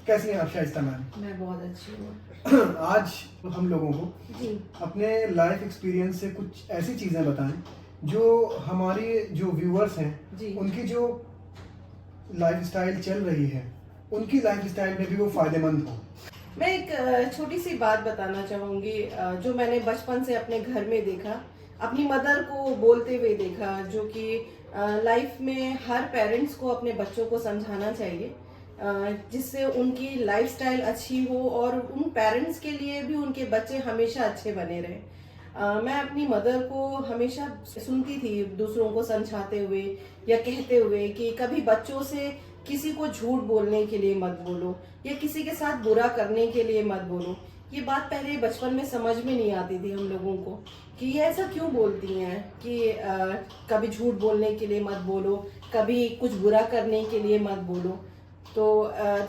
कैसी हैं आप शाइस्ता मैम? मैं बहुत अच्छी हूँ। आज हम लोगों को जी। अपने लाइफ एक्सपीरियंस से कुछ ऐसी चीज़ें बताएं जो हमारे जो व्यूअर्स हैं जी। उनकी जो लाइफस्टाइल चल रही है उनकी लाइफस्टाइल में भी वो फायदेमंद हो। मैं एक छोटी सी बात बताना चाहूँगी, जो मैंने बचपन से अपने घर में देखा, अपनी मदर को बोलते हुए देखा, जो कि लाइफ में हर पेरेंट्स को अपने बच्चों को समझाना चाहिए, जिससे उनकी लाइफस्टाइल अच्छी हो और उन पेरेंट्स के लिए भी उनके बच्चे हमेशा अच्छे बने रहे। मैं अपनी मदर को हमेशा सुनती थी दूसरों को समझाते हुए या कहते हुए कि कभी बच्चों से किसी को झूठ बोलने के लिए मत बोलो या किसी के साथ बुरा करने के लिए मत बोलो। ये बात पहले बचपन में समझ में नहीं आती थी हम लोगों को कि ये ऐसा क्यों बोलती हैं कि कभी झूठ बोलने के लिए मत बोलो, कभी कुछ बुरा करने के लिए मत बोलो। तो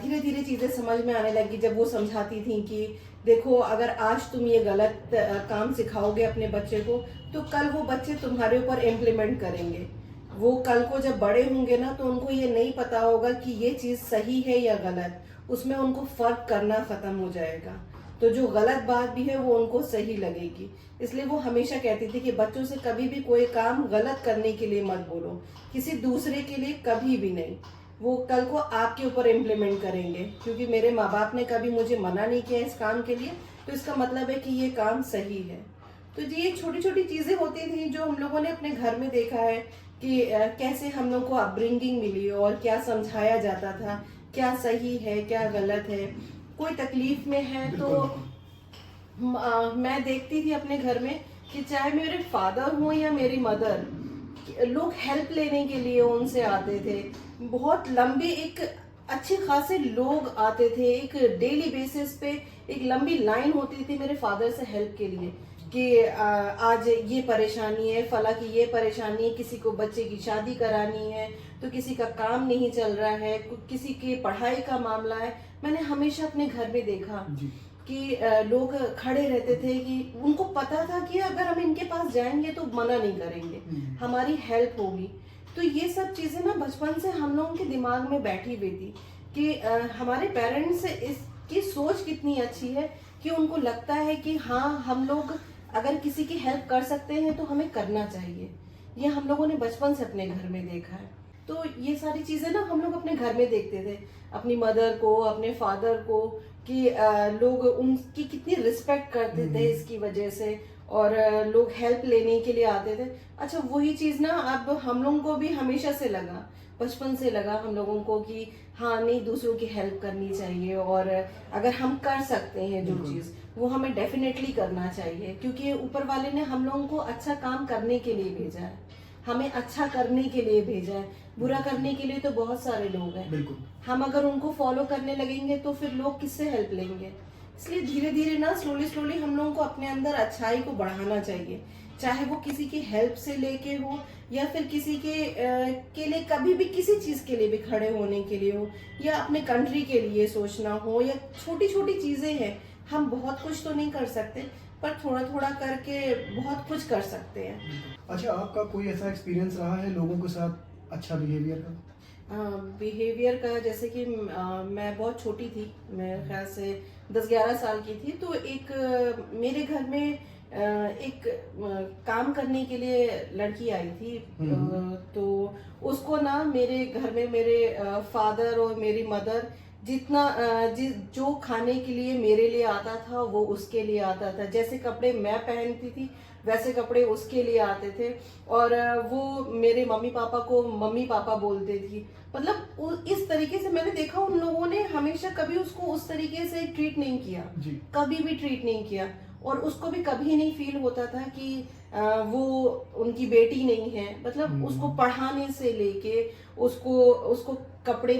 धीरे धीरे चीज़ें समझ में आने लगी जब वो समझाती थी कि देखो, अगर आज तुम ये गलत काम सिखाओगे अपने बच्चे को तो कल वो बच्चे तुम्हारे ऊपर इम्प्लीमेंट करेंगे। वो कल को जब बड़े होंगे ना तो उनको ये नहीं पता होगा कि ये चीज़ सही है या गलत, उसमें उनको फर्क करना खत्म हो जाएगा। तो जो गलत बात भी है वो उनको सही लगेगी। इसलिए वो हमेशा कहती थी कि बच्चों से कभी भी कोई काम गलत करने के लिए मत बोलो, किसी दूसरे के लिए कभी भी नहीं। वो कल को आपके ऊपर इम्प्लीमेंट करेंगे, क्योंकि मेरे माँ बाप ने कभी मुझे मना नहीं किया इस काम के लिए, तो इसका मतलब है कि ये काम सही है। तो ये छोटी छोटी चीज़ें होती थी जो हम लोगों ने अपने घर में देखा है कि कैसे हम लोग को अपब्रिंगिंग मिली और क्या समझाया जाता था, क्या सही है क्या गलत है। कोई तकलीफ में है तो मैं देखती थी अपने घर में कि चाहे मेरे फादर हो या मेरी मदर, लोग हेल्प लेने के लिए उनसे आते थे। बहुत लंबे एक अच्छे खासे लोग आते थे, एक डेली बेसिस पे एक लंबी लाइन होती थी मेरे फादर से हेल्प के लिए कि आज ये परेशानी है, फला की ये परेशानी है, किसी को बच्चे की शादी करानी है तो किसी का काम नहीं चल रहा है, किसी की पढ़ाई का मामला है। मैंने हमेशा अपने घर में देखा कि लोग खड़े रहते थे कि उनको पता था कि अगर हम इनके पास जाएंगे तो मना नहीं करेंगे, हमारी हेल्प होगी। तो ये सब चीजें ना बचपन से हम लोगों के दिमाग में बैठी हुई थी कि हमारे पेरेंट्स इसकी सोच कितनी अच्छी है कि उनको लगता है कि हाँ, हम लोग अगर किसी की हेल्प कर सकते हैं तो हमें करना चाहिए। ये हम लोगों ने बचपन से अपने घर में देखा है। तो ये सारी चीजें ना हम लोग अपने घर में देखते थे, अपनी मदर को, अपने फादर को, कि लोग उनकी कितनी रिस्पेक्ट करते थे इसकी वजह से, और लोग हेल्प लेने के लिए आते थे। अच्छा, वही चीज ना अब हम लोगों को भी हमेशा से लगा, बचपन से लगा हम लोगों को कि हाँ नहीं, दूसरों की हेल्प करनी चाहिए और अगर हम कर सकते हैं जो चीज वो हमें डेफिनेटली करना चाहिए, क्योंकि ऊपर वाले ने हम लोगों को अच्छा काम करने के लिए भेजा है, हमें अच्छा करने के लिए भेजा है। बुरा करने के लिए तो बहुत सारे लोग हैं, हम अगर उनको फॉलो करने लगेंगे तो फिर लोग किससे हेल्प लेंगे। इसलिए धीरे धीरे ना स्लोली स्लोली हम लोगों को अपने अंदर अच्छाई को बढ़ाना चाहिए, चाहे वो किसी की हेल्प से लेके हो या फिर किसी के लिए कभी भी किसी चीज के लिए भी खड़े होने के लिए हो, या अपने कंट्री के लिए सोचना हो, या छोटी छोटी चीजें हैं। हम बहुत कुछ तो नहीं कर सकते पर थोड़ा थोड़ा करके बहुत कुछ कर सकते हैं। अच्छा, आपका कोई ऐसा एक्सपीरियंस रहा है लोगों के साथ अच्छा बिहेवियर का? बिहेवियर का, जैसे कि मैं बहुत छोटी थी, मेरे ख्याल से 10-11 साल की थी, तो एक मेरे घर में एक काम करने के लिए लड़की आई थी। तो उसको ना मेरे घर में मेरे फादर और मेरी मदर जितना जो खाने के लिए मेरे लिए आता था वो उसके लिए आता था, जैसे कपड़े मैं पहनती थी वैसे कपड़े उसके लिए आते थे, और वो मेरे मम्मी पापा को मम्मी पापा बोलते थी। मतलब इस तरीके से मैंने देखा, उन लोगों ने हमेशा कभी उसको उस तरीके से ट्रीट नहीं किया, कभी भी ट्रीट नहीं किया, और उसको भी कभी नहीं फील होता था कि वो उनकी बेटी नहीं है। मतलब उसको पढ़ाने से लेके उसको कपड़े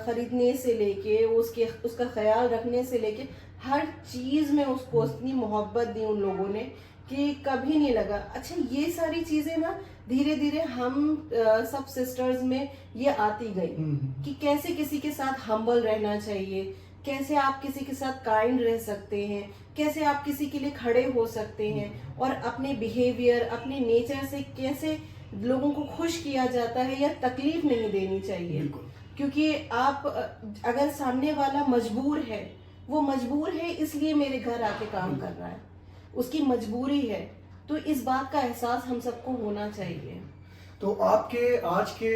खरीदने से लेके उसका ख्याल रखने से लेके हर चीज में उसको इतनी मोहब्बत दी उन लोगों ने कि कभी नहीं लगा। अच्छा, ये सारी चीजें ना धीरे धीरे हम सब सिस्टर्स में ये आती गई कि कैसे किसी के साथ हम्बल रहना चाहिए, कैसे आप किसी के साथ काइंड रह सकते हैं, कैसे आप किसी के लिए खड़े हो सकते हैं, और अपने बिहेवियर, अपने नेचर से कैसे लोगों को खुश किया जाता है या तकलीफ नहीं देनी चाहिए। क्योंकि आप अगर सामने वाला मजबूर है, वो मजबूर है इसलिए मेरे घर आके काम कर रहा है, उसकी मजबूरी है, तो इस बात का एहसास हम सबको होना चाहिए। तो आपके आज के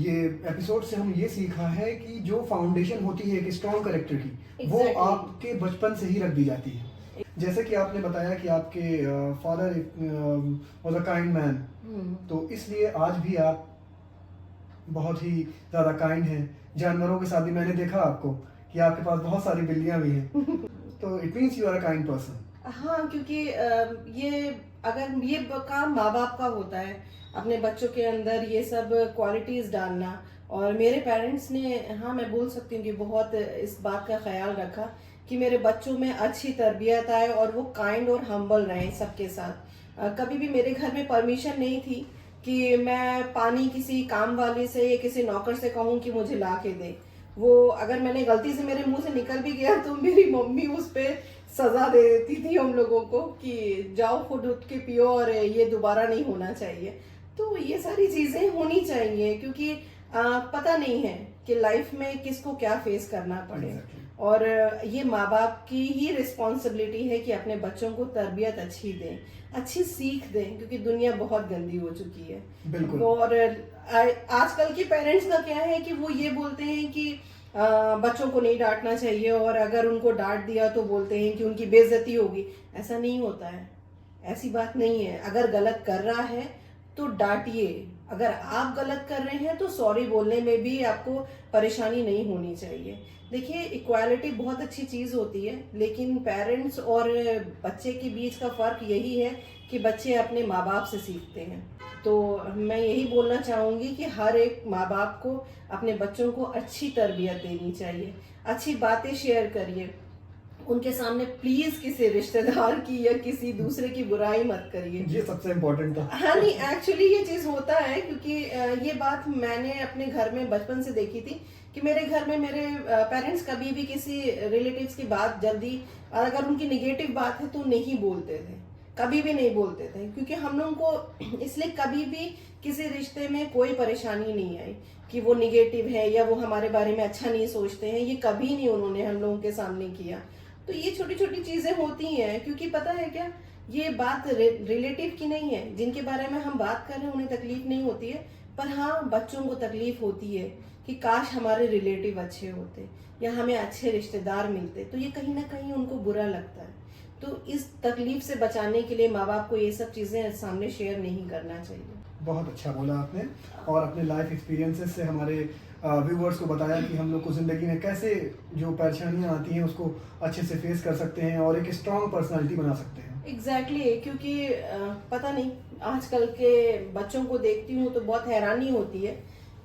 ये एपिसोड से हम ये सीखा है कि जो फाउंडेशन होती है एक स्ट्रॉन्ग कैरेक्टर की, वो Exactly. आपके बचपन से ही रख दी जाती है। जैसे कि आपने बताया कि आपके father was a kind man, तो इसलिए आज भी आप बहुत ही ज़्यादा काइंड हैं। जानवरों के साथ भी मैंने देखा आपको कि आपके पास बहुत सारी बिल्लियाँ भी हैं, तो it means you are a kind person. हाँ, क्योंकि ये काम माँ बाप का होता है, अपने बच्चों के अंदर ये सब क्वालिटीज डालना। और मेरे पेरेंट्स ने, हाँ मैं बोल सकती हूँ कि बहुत इस बात का ख्याल रखा कि मेरे बच्चों में अच्छी तरबियत आए और वो काइंड और हम्बल रहें सबके साथ। कभी भी मेरे घर में परमिशन नहीं थी कि मैं पानी किसी काम वाले से या किसी नौकर से कहूँ कि मुझे ला के दे। वो अगर मैंने गलती से मेरे मुंह से निकल भी गया तो मेरी मम्मी उस पे सजा दे देती थी हम लोगों को कि जाओ खुद उठ के पियो और ये दोबारा नहीं होना चाहिए। तो ये सारी चीजें होनी चाहिए, क्योंकि पता नहीं है कि लाइफ में किसको क्या फेस करना पड़े। Exactly. और ये माँ बाप की ही रिस्पॉन्सिबिलिटी है कि अपने बच्चों को तरबियत अच्छी दें, अच्छी सीख दें, क्योंकि दुनिया बहुत गंदी हो चुकी है। बिल्कुल। और आजकल के पेरेंट्स का क्या है कि वो ये बोलते हैं कि बच्चों को नहीं डांटना चाहिए, और अगर उनको डांट दिया तो बोलते हैं कि उनकी बेइज्जती होगी। ऐसा नहीं होता है, ऐसी बात नहीं है। अगर गलत कर रहा है तो डांटिए, अगर आप गलत कर रहे हैं तो सॉरी बोलने में भी आपको परेशानी नहीं होनी चाहिए। देखिए, इक्वालिटी बहुत अच्छी चीज होती है, लेकिन पेरेंट्स और बच्चे के बीच का फर्क यही है कि बच्चे अपने माँ बाप से सीखते हैं। तो मैं यही बोलना चाहूंगी कि हर एक माँ बाप को अपने बच्चों को अच्छी तरबियत देनी चाहिए, अच्छी बातें शेयर करिए उनके सामने। प्लीज किसी रिश्तेदार की या किसी दूसरे की बुराई मत करिए, ये सबसे इम्पोर्टेंट था। हाँ नहीं, एक्चुअली ये चीज होता है, क्योंकि ये बात मैंने अपने घर में बचपन से देखी थी कि मेरे घर में मेरे पेरेंट्स कभी भी किसी रिलेटिव्स की बात जल्दी, अगर उनकी निगेटिव बात है तो नहीं बोलते थे, कभी भी नहीं बोलते थे, क्योंकि हम लोगों को इसलिए कभी भी किसी रिश्ते में कोई परेशानी नहीं आई कि वो निगेटिव है या वो हमारे बारे में अच्छा नहीं सोचते हैं। ये कभी नहीं उन्होंने हम लोगों के सामने किया। तो ये छोटी छोटी चीजें होती हैं, क्योंकि पता है क्या, ये बात रिलेटिव की नहीं है। जिनके बारे में हम बात कर रहे हैं उन्हें तकलीफ नहीं होती है, पर हाँ बच्चों को तकलीफ होती है कि काश हमारे रिलेटिव अच्छे होते या हमें अच्छे रिश्तेदार मिलते, तो ये कहीं ना कहीं उनको बुरा लगता है। तो इस तकलीफ से बचाने के लिए माँ बाप को ये सब चीजें सामने शेयर नहीं करना चाहिए। बहुत अच्छा बोला आपने, और अपने लाइफ एक्सपीरियंसेस से हमारे व्यूवर्स को बताया कि हम लोग को ज़िंदगी में कैसे जो परेशानियां आती हैं उसको अच्छे से फेस कर सकते हैं और एक स्ट्रॉन्ग पर्सनालिटी बना सकते हैं। एग्जैक्टली क्योंकि पता नहीं, आजकल के बच्चों को देखती हूँ तो बहुत हैरानी होती है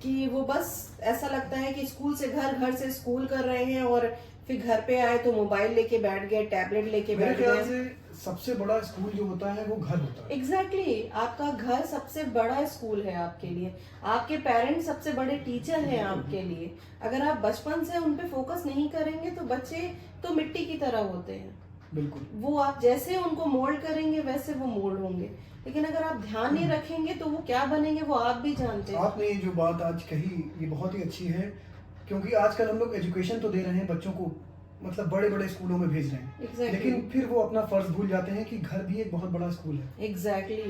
कि वो बस ऐसा लगता है कि स्कूल से घर, घर से स्कूल कर रहे हैं और फिर घर पे आए तो मोबाइल लेके बैठ गए, टैबलेट लेके मेरे बैठ ख्याल गए। से सबसे बड़ा स्कूल जो होता है वो घर होता है। एग्जैक्टली आपका घर सबसे बड़ा स्कूल है आपके लिए, आपके पेरेंट्स सबसे बड़े टीचर हैं आपके लिए। अगर आप बचपन से उन पे फोकस नहीं करेंगे तो बच्चे तो मिट्टी की तरह होते हैं। बिल्कुल। वो आप जैसे उनको मोल्ड करेंगे वैसे वो मोल्ड होंगे, लेकिन अगर आप ध्यान नहीं रखेंगे तो वो क्या बनेंगे वो आप भी जानते हैं। आपने ये जो बात आज कही ये बहुत ही अच्छी है, क्योंकि आजकल हम लोग एजुकेशन तो दे रहे हैं बच्चों को, मतलब बड़े बड़े स्कूलों में भेज रहे हैं। Exactly. लेकिन फिर वो अपना फर्ज भूल जाते हैं कि घर भी एक बहुत बड़ा स्कूल है। एग्जैक्टली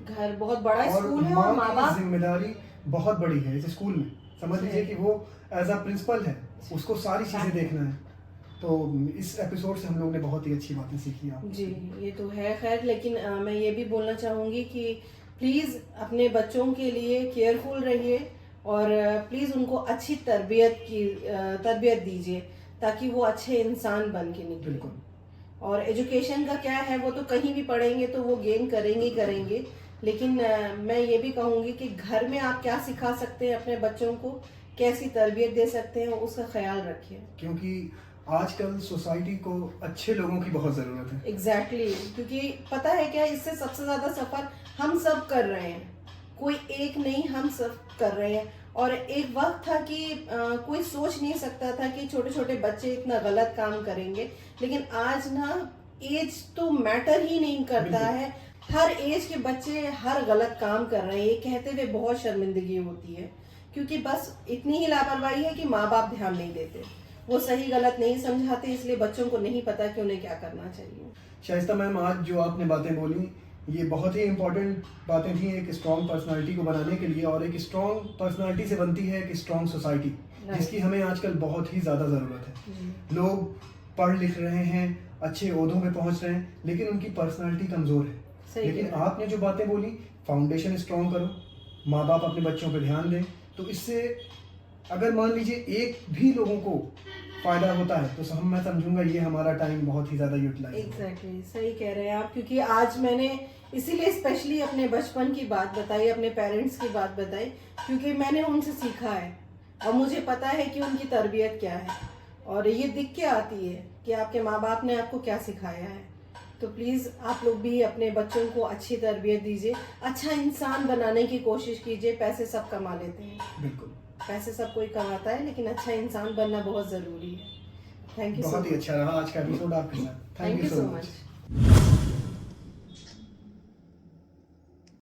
घर बहुत बड़ा और स्कूल है और माँ की बाप जिम्मेदारी बहुत बड़ी है इस स्कूल में। समझ लीजिए कि वो एज अ प्रिंसिपल है, उसको सारी चीजें देखना है। तो इस एपिसोड से हम लोग ने बहुत ही अच्छी बातें सीखी आप जी, ये तो है खैर, लेकिन मैं ये भी बोलना चाहूंगी कि प्लीज अपने बच्चों के लिए केयरफुल रहिए और प्लीज उनको अच्छी तरबियत दीजिए ताकि वो अच्छे इंसान बन के निकले। बिल्कुल। और एजुकेशन का क्या है, वो तो कहीं भी पढ़ेंगे तो वो गेन करेंगे, लेकिन मैं ये भी कहूंगी कि घर में आप क्या सिखा सकते हैं अपने बच्चों को, कैसी तरबियत दे सकते हैं, उसका ख्याल रखिए। क्योंकि आजकल सोसाइटी को अच्छे लोगों की बहुत जरूरत है। एग्जैक्टली क्योंकि पता है क्या, इससे सबसे ज्यादा सफर हम सब कर रहे हैं, कोई एक नहीं, हम सब कर रहे हैं। और एक वक्त था कि कोई सोच नहीं सकता था कि छोटे छोटे बच्चे इतना गलत काम करेंगे, लेकिन आज ना एज तो मैटर ही नहीं करता है। हर एज के बच्चे हर गलत काम कर रहे हैं, ये कहते हुए बहुत शर्मिंदगी होती है क्योंकि बस इतनी ही लापरवाही है कि माँ बाप ध्यान नहीं देते, वो सही गलत नहीं समझाते, इसलिए बच्चों को नहीं पता कि उन्हें क्या करना चाहिए। शाइस्ता मैम, आज जो आपने बातें बोली ये बहुत ही इम्पोर्टेंट बातें थी एक स्ट्रॉन्ग पर्सनालिटी को बनाने के लिए, और एक स्ट्रॉन्ग पर्सनालिटी से बनती है एक स्ट्रॉन्ग सोसाइटी, जिसकी हमें आजकल बहुत ही ज़्यादा ज़रूरत है। लोग पढ़ लिख रहे हैं, अच्छे ओहदों पे पहुंच रहे हैं, लेकिन उनकी पर्सनालिटी कमज़ोर है। लेकिन आपने जो बातें बोली, फाउंडेशन स्ट्रॉन्ग करो, माँ बाप अपने बच्चों पे ध्यान दें, तो इससे अगर मान लीजिए एक भी लोगों को फायदा होता है तो मैं समझूंगा ये हमारा टाइम बहुत ही ज़्यादा यूटिलाइज। एग्जैक्टली, सही कह रहे हैं आप, क्योंकि आज मैंने इसीलिए स्पेशली अपने बचपन की बात बताई, अपने पेरेंट्स की बात बताई, क्योंकि मैंने उनसे सीखा है और मुझे पता है कि उनकी तरबियत क्या है, और ये दिख के आती है कि आपके माँ बाप ने आपको क्या सिखाया है। तो प्लीज़ आप लोग भी अपने बच्चों को अच्छी तरबियत दीजिए, अच्छा इंसान बनाने की कोशिश कीजिए। पैसे सब कमा लेते हैं, बिल्कुल, पैसे सब कोई कमाता है, लेकिन अच्छा इंसान बनना बहुत ज़रूरी है। थैंक यू, बहुत ही अच्छा रहा आज का एपिसोड आपके साथ। Thank you so much.